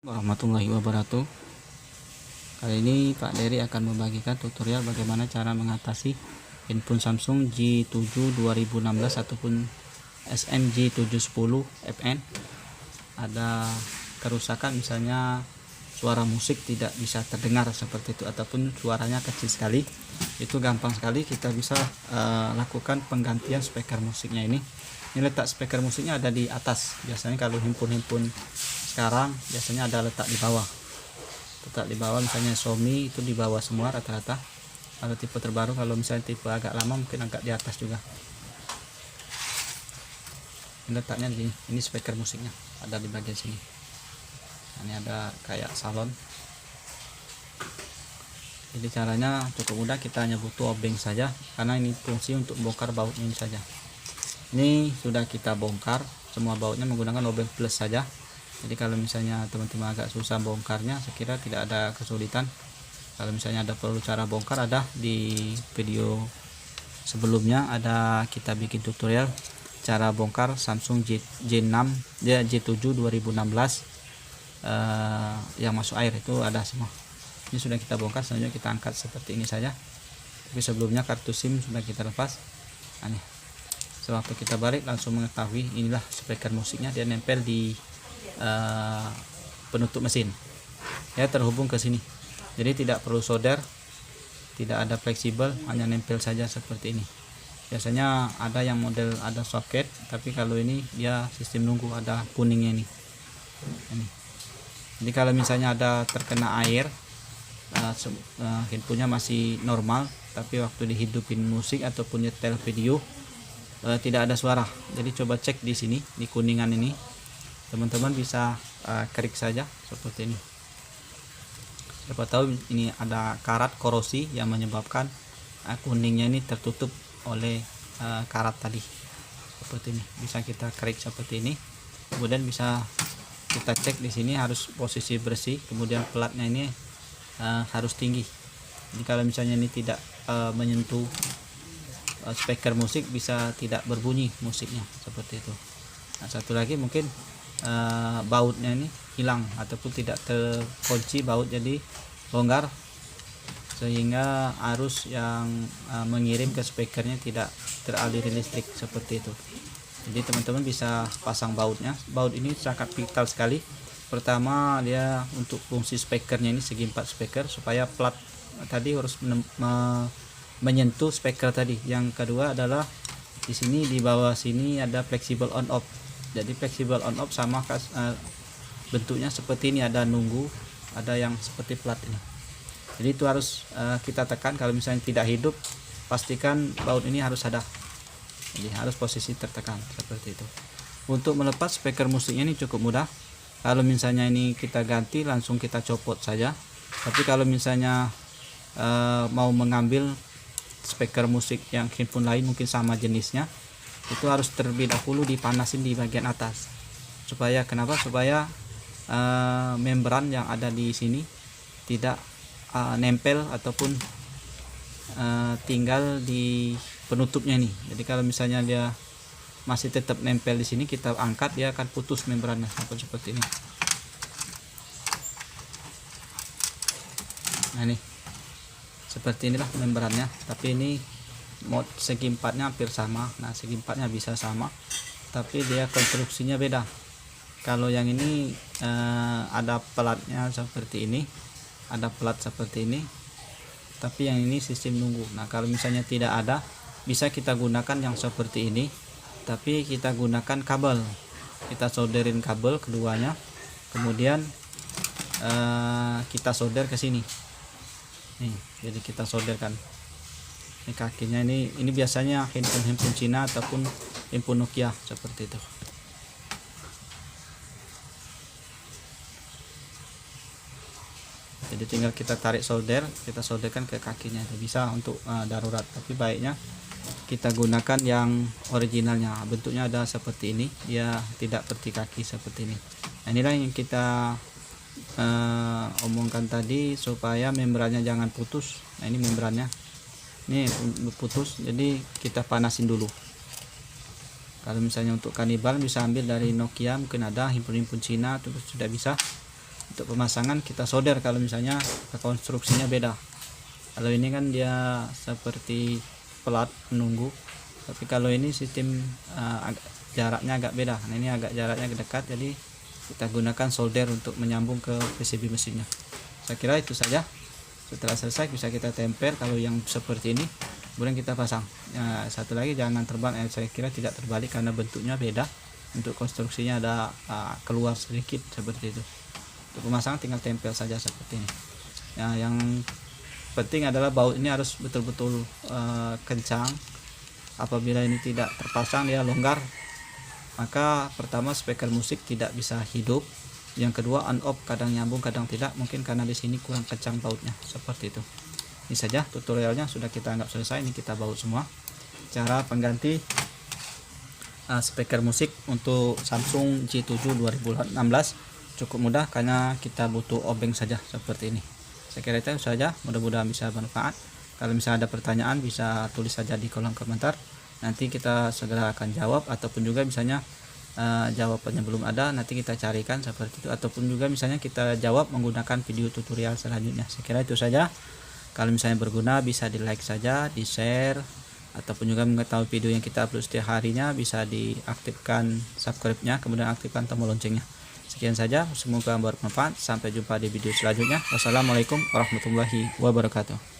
Warahmatullahi wabarakatuh. Kali ini Pak Dery akan membagikan tutorial bagaimana cara mengatasi handphone Samsung J7 2016 ataupun SMJ 710 FN. Ada kerusakan, misalnya suara musik tidak bisa terdengar seperti itu, ataupun suaranya kecil sekali. Itu gampang sekali kita bisa lakukan penggantian speaker musiknya ini. Ini letak speaker musiknya ada di atas. Biasanya kalau handphone sekarang biasanya ada letak di bawah. Misalnya Xiaomi itu di bawah semua rata-rata. Kalau tipe terbaru, kalau misalnya tipe agak lama mungkin agak di atas juga. Ini letaknya di ini speaker musiknya ada di bagian sini. Ini ada kayak salon. Jadi caranya cukup mudah, kita hanya butuh obeng saja, karena ini fungsi untuk bongkar baut ini saja. Ini sudah kita bongkar semua bautnya menggunakan obeng plus saja. Jadi kalau misalnya teman-teman agak susah bongkarnya, saya kira tidak ada kesulitan. Kalau misalnya ada perlu cara bongkar, ada di video sebelumnya ada kita bikin tutorial cara bongkar Samsung J7 2016 yang masuk air, itu ada semua. Ini sudah kita bongkar, selanjutnya kita angkat seperti ini saja. Tapi sebelumnya kartu SIM sudah kita lepas. Nah, nih. Sewaktu kita balik langsung mengetahui inilah speaker musiknya, dia nempel di penutup mesin ya, terhubung ke sini. Jadi tidak perlu solder, tidak ada fleksibel, hanya nempel saja seperti ini. Biasanya ada yang model ada soket, tapi kalau ini dia sistem nunggu, ada kuningnya ini. Jadi kalau misalnya ada terkena air, handphonenya masih normal, tapi waktu dihidupin musik ataupun nyetel video tidak ada suara. Jadi coba cek di sini, di kuningan ini. Teman-teman bisa klik saja seperti ini. Siapa tahu ini ada karat korosi yang menyebabkan kuningnya ini tertutup oleh karat tadi. Seperti ini. Bisa kita klik seperti ini. Kemudian bisa kita cek di sini harus posisi bersih. Kemudian platnya ini harus tinggi. Jadi kalau misalnya ini tidak menyentuh speaker musik, bisa tidak berbunyi musiknya seperti itu. Nah, satu lagi mungkin bautnya ini hilang ataupun tidak terkunci baut, jadi longgar sehingga arus yang mengirim ke speakernya tidak teraliri listrik seperti itu. Jadi teman-teman bisa pasang bautnya. Baut ini sangat vital sekali. Pertama, dia untuk fungsi speakernya ini segi 4 speaker supaya plat tadi harus menyentuh speaker tadi. Yang kedua adalah di sini, di bawah sini ada fleksibel on off. Jadi fleksibel on off sama bentuknya seperti ini, ada nunggu, ada yang seperti plat ini. Jadi itu harus kita tekan. Kalau misalnya tidak hidup, pastikan baut ini harus ada. Jadi harus posisi tertekan seperti itu. Untuk melepas speaker musiknya ini cukup mudah. Kalau misalnya ini kita ganti, langsung kita copot saja. Tapi kalau misalnya mau mengambil speaker musik yang handphone lain mungkin sama jenisnya, itu harus terlebih dahulu dipanasin di bagian atas. Supaya kenapa? Supaya membran yang ada di sini tidak nempel ataupun tinggal di penutupnya nih. Jadi kalau misalnya dia masih tetap nempel di sini, kita angkat, dia akan putus membrannya seperti ini. Nah, ini seperti inilah membrannya, tapi ini mode segi 4-nya hampir sama. Nah, segi 4-nya bisa sama, tapi dia konstruksinya beda. Kalau yang ini ada pelatnya seperti ini, ada pelat seperti ini, tapi yang ini sistem nunggu. Nah, kalau misalnya tidak ada, bisa kita gunakan yang seperti ini, tapi kita gunakan kabel. Kita solderin kabel keduanya, kemudian kita solder ke sini. Nih, jadi kita solderkan. Ini kakinya, ini biasanya handphone Cina ataupun handphone Nokia seperti itu. Jadi tinggal kita tarik solder, kita solderkan ke kakinya. Bisa untuk darurat, tapi baiknya kita gunakan yang originalnya. Bentuknya ada seperti ini, dia tidak seperti kaki seperti ini. Nah, inilah yang kita omongkan tadi, supaya membrannya jangan putus. Nah, ini membrannya ini putus, jadi kita panasin dulu. Kalau misalnya untuk kanibal bisa ambil dari Nokia, mungkin ada handphone Cina itu sudah bisa. Untuk pemasangan kita solder kalau misalnya konstruksinya beda. Kalau ini kan dia seperti pelat menunggu, tapi kalau ini sistem jaraknya agak beda. Nah, ini agak jaraknya dekat, jadi kita gunakan solder untuk menyambung ke PCB mesinnya. Saya kira itu saja. Setelah selesai bisa kita tempel kalau yang seperti ini, kemudian kita pasang. Satu lagi, jangan terbalik. Saya kira tidak terbalik karena bentuknya beda. Untuk konstruksinya ada keluar sedikit seperti itu. Untuk pemasangan tinggal tempel saja seperti ini. Yang penting adalah baut ini harus betul-betul kencang. Apabila ini tidak terpasang, dia longgar, maka pertama speaker musik tidak bisa hidup. Yang kedua, on off kadang nyambung kadang tidak, mungkin karena di sini kurang kencang bautnya, seperti itu. Ini saja tutorialnya, sudah kita anggap selesai. Ini kita baut semua. Cara pengganti speaker musik untuk Samsung J7 2016 cukup mudah, karena kita butuh obeng saja seperti ini. Saya kira itu saja, mudah-mudahan bisa bermanfaat. Kalau misalnya ada pertanyaan bisa tulis saja di kolom komentar, nanti kita segera akan jawab. Ataupun juga misalnya jawabannya belum ada, nanti kita carikan seperti itu. Ataupun juga misalnya kita jawab menggunakan video tutorial selanjutnya. Saya kira itu saja. Kalau misalnya berguna bisa di like saja, di share, ataupun juga mengetahui video yang kita upload setiap harinya bisa diaktifkan subscribe-nya, kemudian aktifkan tombol loncengnya. Sekian saja, semoga bermanfaat. Sampai jumpa di video selanjutnya. Wassalamualaikum warahmatullahi wabarakatuh.